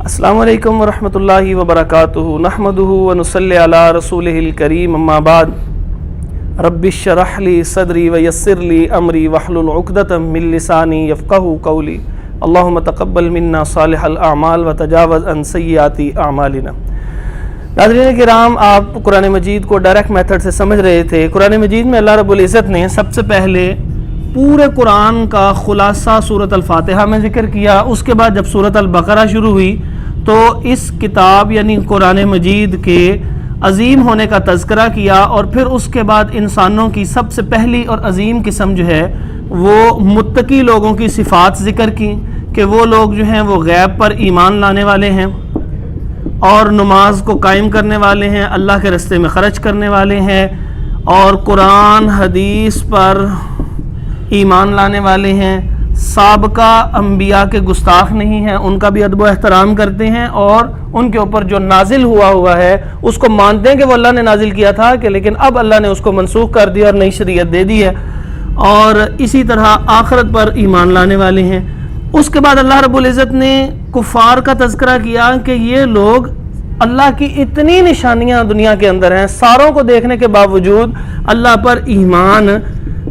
السلام علیکم ورحمۃ اللہ وبرکاتہ نحمدہ ونصلی علی رسولہ الکریم اما بعد رب اشرح لی صدری ویسر لی امری واحلل عقدۃ من لسانی یفقہوا قولی اللہم تقبل منا صالح الاعمال وتجاوز عن سیئات اعمالنا۔ ناظرین کرام، آپ قرآن مجید کو ڈائریکٹ میتھڈ سے سمجھ رہے تھے۔ قرآن مجید میں اللہ رب العزت نے سب سے پہلے پورے قرآن کا خلاصہ سورۃ الفاتحہ میں ذکر کیا۔ اس کے بعد جب سورۃ البقرہ شروع ہوئی تو اس کتاب یعنی قرآن مجید کے عظیم ہونے کا تذکرہ کیا، اور پھر اس کے بعد انسانوں کی سب سے پہلی اور عظیم قسم جو ہے وہ متقی لوگوں کی صفات ذکر کی کہ وہ لوگ جو ہیں وہ غیب پر ایمان لانے والے ہیں اور نماز کو قائم کرنے والے ہیں، اللہ کے راستے میں خرچ کرنے والے ہیں، اور قرآن حدیث پر ایمان لانے والے ہیں، سابقہ انبیاء کے گستاخ نہیں ہیں، ان کا بھی ادب و احترام کرتے ہیں، اور ان کے اوپر جو نازل ہوا ہے اس کو مانتے ہیں کہ وہ اللہ نے نازل کیا تھا کہ لیکن اب اللہ نے اس کو منسوخ کر دیا اور نئی شریعت دے دی ہے، اور اسی طرح آخرت پر ایمان لانے والے ہیں۔ اس کے بعد اللہ رب العزت نے کفار کا تذکرہ کیا کہ یہ لوگ اللہ کی اتنی نشانیاں دنیا کے اندر ہیں، ساروں کو دیکھنے کے باوجود اللہ پر ایمان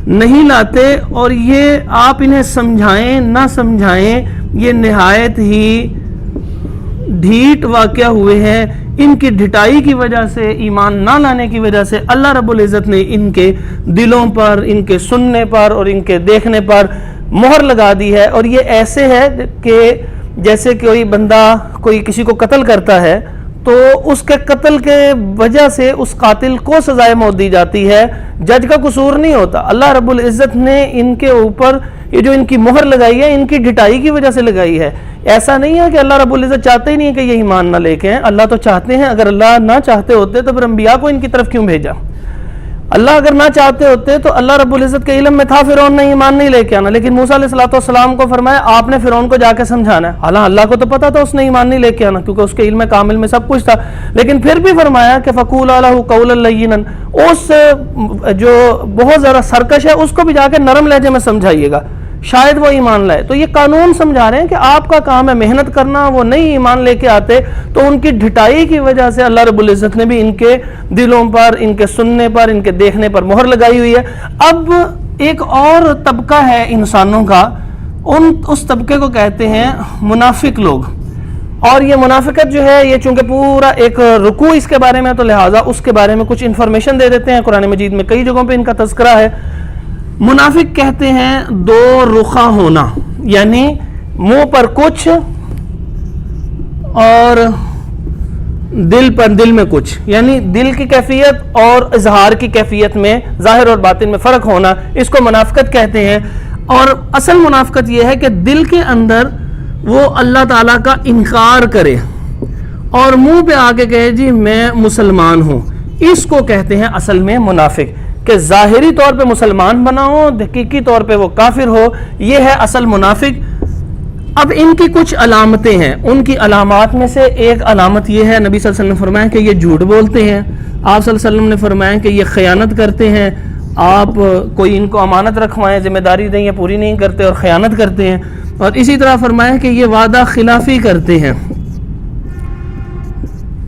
نہیں لاتے، اور یہ آپ انہیں سمجھائیں نہ سمجھائیں یہ نہایت ہی ڈھیٹ واقعہ ہوئے ہیں۔ ان کی ڈھٹائی کی وجہ سے، ایمان نہ لانے کی وجہ سے اللہ رب العزت نے ان کے دلوں پر، ان کے سننے پر اور ان کے دیکھنے پر مہر لگا دی ہے۔ اور یہ ایسے ہے کہ جیسے کوئی بندہ کوئی کسی کو قتل کرتا ہے تو اس کے قتل کے وجہ سے اس قاتل کو سزائے موت دی جاتی ہے، جج کا قصور نہیں ہوتا۔ اللہ رب العزت نے ان کے اوپر یہ جو ان کی مہر لگائی ہے ان کی ڈھٹائی کی وجہ سے لگائی ہے۔ ایسا نہیں ہے کہ اللہ رب العزت چاہتے ہی نہیں ہے کہ یہ ایمان نہ لے کے ہیں، اللہ تو چاہتے ہیں۔ اگر اللہ نہ چاہتے ہوتے تو پھر انبیاء کو ان کی طرف کیوں بھیجا؟ اللہ اگر نہ چاہتے ہوتے تو اللہ رب العزت کے علم میں تھا فرعون نے ایمان نہیں لے کے آنا، لیکن موسیٰ علیہ السلام کو فرمایا آپ نے فرعون کو جا کے سمجھانا ہے۔ حالانکہ اللہ کو تو پتا تھا اس نے ایمان نہیں لے کے آنا کیونکہ اس کے علم کامل میں سب کچھ تھا، لیکن پھر بھی فرمایا کہ فَقُولَا لَهُ قَوْلًا لَيِّنًا، اس جو بہت زیادہ سرکش ہے اس کو بھی جا کے نرم لہجے میں سمجھائیے گا، شاید وہ ایمان لائے۔ تو یہ قانون سمجھا رہے ہیں کہ آپ کا کام ہے محنت کرنا، وہ نہیں ایمان لے کے آتے تو ان کی ڈھٹائی کی وجہ سے اللہ رب العزت نے بھی ان کے دلوں پر، ان کے سننے پر، ان کے دیکھنے پر مہر لگائی ہوئی ہے۔ اب ایک اور طبقہ ہے انسانوں کا، اس طبقے کو کہتے ہیں منافق لوگ، اور یہ منافقت جو ہے یہ چونکہ پورا ایک رکوع اس کے بارے میں تو لہٰذا اس کے بارے میں کچھ انفارمیشن دے دیتے ہیں۔ قرآن مجید میں کئی جگہوں پہ ان کا تذکرہ ہے۔ منافق کہتے ہیں دو رخا ہونا، یعنی منہ پر کچھ اور دل میں کچھ، یعنی دل کی کیفیت اور اظہار کی کیفیت میں، ظاہر اور باطن میں فرق ہونا، اس کو منافقت کہتے ہیں۔ اور اصل منافقت یہ ہے کہ دل کے اندر وہ اللہ تعالیٰ کا انکار کرے اور منہ پہ آ کے کہے جی میں مسلمان ہوں، اس کو کہتے ہیں اصل میں منافق، کہ ظاہری طور پہ مسلمان بنا ہو، حقیقی طور پہ وہ کافر ہو، یہ ہے اصل منافق۔ اب ان کی کچھ علامتیں ہیں، ان کی علامات میں سے ایک علامت یہ ہے، نبی صلی اللہ علیہ وسلم نے فرمایا کہ یہ جھوٹ بولتے ہیں، آپ صلی اللہ علیہ وسلم نے فرمایا کہ یہ خیانت کرتے ہیں، آپ کوئی ان کو امانت رکھوائیں، ذمہ داری دیں، یہ پوری نہیں کرتے اور خیانت کرتے ہیں، اور اسی طرح فرمایا کہ یہ وعدہ خلافی کرتے ہیں،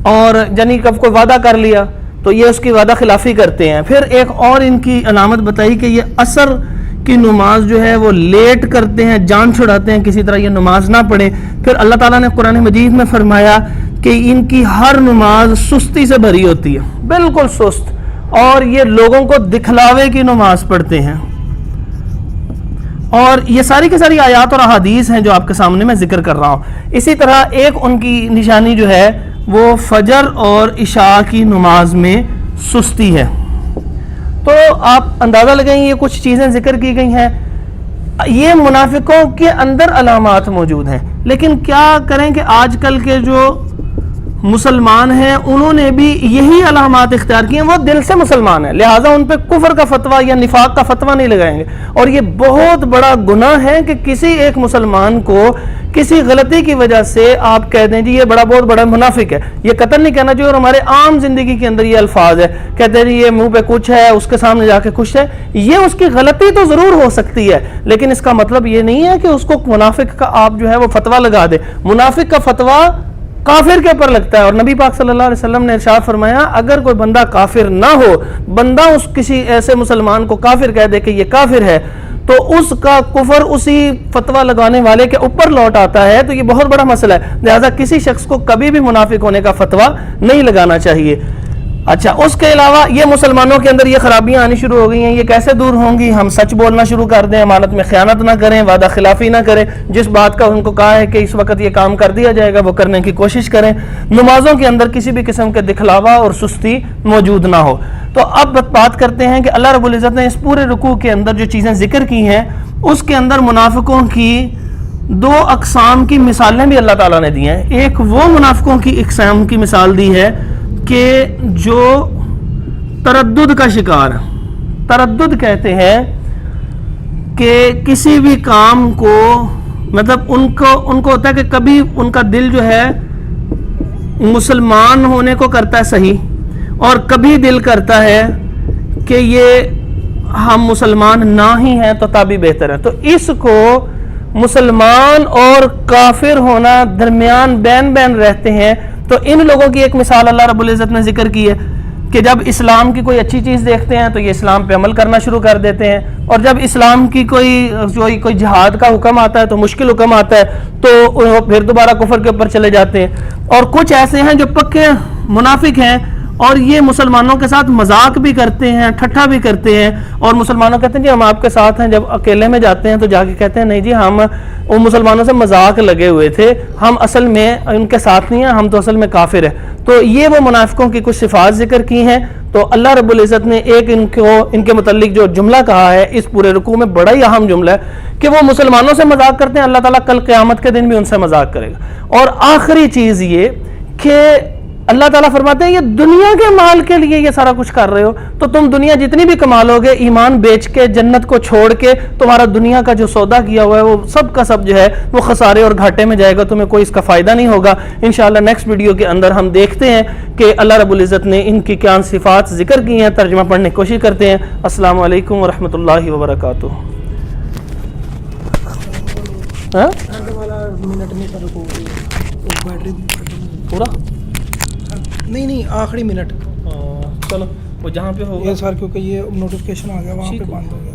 اور یعنی کب کوئی وعدہ کر لیا تو یہ اس کی وعدہ خلافی کرتے ہیں۔ پھر ایک اور ان کی علامت بتائی کہ یہ عصر کی نماز جو ہے وہ لیٹ کرتے ہیں، جان چھڑاتے ہیں، کسی طرح یہ نماز نہ پڑھیں۔ پھر اللہ تعالیٰ نے قرآن مجید میں فرمایا کہ ان کی ہر نماز سستی سے بھری ہوتی ہے، بالکل سست، اور یہ لوگوں کو دکھلاوے کی نماز پڑھتے ہیں۔ اور یہ ساری کی ساری آیات اور احادیث ہیں جو آپ کے سامنے میں ذکر کر رہا ہوں۔ اسی طرح ایک ان کی نشانی جو ہے وہ فجر اور عشاء کی نماز میں سستی ہے۔ تو آپ اندازہ لگائیں یہ کچھ چیزیں ذکر کی گئی ہیں، یہ منافقوں کے اندر علامات موجود ہیں۔ لیکن کیا کریں کہ آج کل کے جو مسلمان ہیں انہوں نے بھی یہی علامات اختیار کی ہیں، وہ دل سے مسلمان ہیں، لہٰذا ان پہ کفر کا فتویٰ یا نفاق کا فتویٰ نہیں لگائیں گے۔ اور یہ بہت بڑا گناہ ہے کہ کسی ایک مسلمان کو کسی غلطی کی وجہ سے آپ کہہ دیں جی یہ بہت بڑا منافق ہے۔ یہ قطعاً نہیں کہنا چاہیے، اور ہمارے عام زندگی کے اندر یہ الفاظ ہے، کہتے ہیں جی یہ منہ پہ کچھ ہے، اس کے سامنے جا کے کچھ ہے، یہ اس کی غلطی تو ضرور ہو سکتی ہے، لیکن اس کا مطلب یہ نہیں ہے کہ اس کو منافق کا آپ جو ہے وہ فتویٰ لگا دے۔ منافق کا فتویٰ کافر کے اوپر لگتا ہے. اور نبی پاک صلی اللہ علیہ وسلم نے ارشاد فرمایا اگر کوئی بندہ کافر نہ ہو, بندہ اس کسی ایسے مسلمان کو کافر کہہ دے کہ یہ کافر ہے, تو اس کا کفر اسی فتویٰ لگانے والے کے اوپر لوٹ آتا ہے. تو یہ بہت بڑا مسئلہ ہے, لہذا کسی شخص کو کبھی بھی منافق ہونے کا فتویٰ نہیں لگانا چاہیے. اچھا, اس کے علاوہ یہ مسلمانوں کے اندر یہ خرابیاں آنی شروع ہو گئی ہیں, یہ کیسے دور ہوں گی؟ ہم سچ بولنا شروع کر دیں, امانت میں خیانت نہ کریں, وعدہ خلافی نہ کریں, جس بات کا ان کو کہا ہے کہ اس وقت یہ کام کر دیا جائے گا وہ کرنے کی کوشش کریں, نمازوں کے اندر کسی بھی قسم کے دکھلاوا اور سستی موجود نہ ہو. تو اب بات کرتے ہیں کہ اللہ رب العزت نے اس پورے رکوع کے اندر جو چیزیں ذکر کی ہیں اس کے اندر منافقوں کی دو اقسام کی مثالیں بھی اللہ تعالیٰ نے دی ہیں. ایک وہ منافقوں کی اقسام کی مثال دی ہے کہ جو تردد کا شکار, تردد کہتے ہیں کہ کسی بھی کام کو مطلب ان کو ہوتا ہے کہ کبھی ان کا دل جو ہے مسلمان ہونے کو کرتا ہے صحیح, اور کبھی دل کرتا ہے کہ یہ ہم مسلمان نہ ہی ہیں تو تابی بہتر ہے. تو اس کو مسلمان اور کافر ہونا درمیان بین بین رہتے ہیں. تو ان لوگوں کی ایک مثال اللہ رب العزت نے ذکر کی ہے کہ جب اسلام کی کوئی اچھی چیز دیکھتے ہیں تو یہ اسلام پہ عمل کرنا شروع کر دیتے ہیں, اور جب اسلام کی کوئی جہاد کا حکم آتا ہے تو مشکل حکم آتا ہے تو پھر دوبارہ کفر کے اوپر چلے جاتے ہیں. اور کچھ ایسے ہیں جو پکے منافق ہیں اور یہ مسلمانوں کے ساتھ مذاق بھی کرتے ہیں, ٹھٹھا بھی کرتے ہیں, اور مسلمانوں کہتے ہیں جی ہم آپ کے ساتھ ہیں. جب اکیلے میں جاتے ہیں تو جا کے کہتے ہیں نہیں جی ہم وہ مسلمانوں سے مذاق لگے ہوئے تھے, ہم اصل میں ان کے ساتھ نہیں ہیں, ہم تو اصل میں کافر ہیں. تو یہ وہ منافقوں کی کچھ صفات ذکر کی ہیں. تو اللہ رب العزت نے ایک ان کے متعلق جو جملہ کہا ہے اس پورے رکوع میں, بڑا ہی اہم جملہ ہے کہ وہ مسلمانوں سے مذاق کرتے ہیں, اللہ تعالیٰ کل قیامت کے دن بھی ان سے مذاق کرے گا. اور آخری چیز یہ کہ اللہ تعالیٰ فرماتے ہیں یہ دنیا کے مال کے لیے یہ سارا کچھ کر رہے ہو, تو تم دنیا جتنی بھی کما لو گے, ایمان بیچ کے جنت کو چھوڑ کے تمہارا دنیا کا جو سودا کیا ہوا ہے وہ سب کا سب جو ہے وہ خسارے اور گھاٹے میں جائے گا, تمہیں کوئی اس کا فائدہ نہیں ہوگا. انشاءاللہ نیکسٹ ویڈیو کے اندر ہم دیکھتے ہیں کہ اللہ رب العزت نے ان کی کیا صفات ذکر کی ہیں, ترجمہ پڑھنے کی کوشش کرتے ہیں. السلام علیکم ورحمۃ اللہ وبرکاتہ. پورا نہیں آخری منٹ, چلو وہ جہاں پہ ہوگا سر کیونکہ یہ نوٹیفکیشن آ گیا وہاں پہ بند ہو گیا.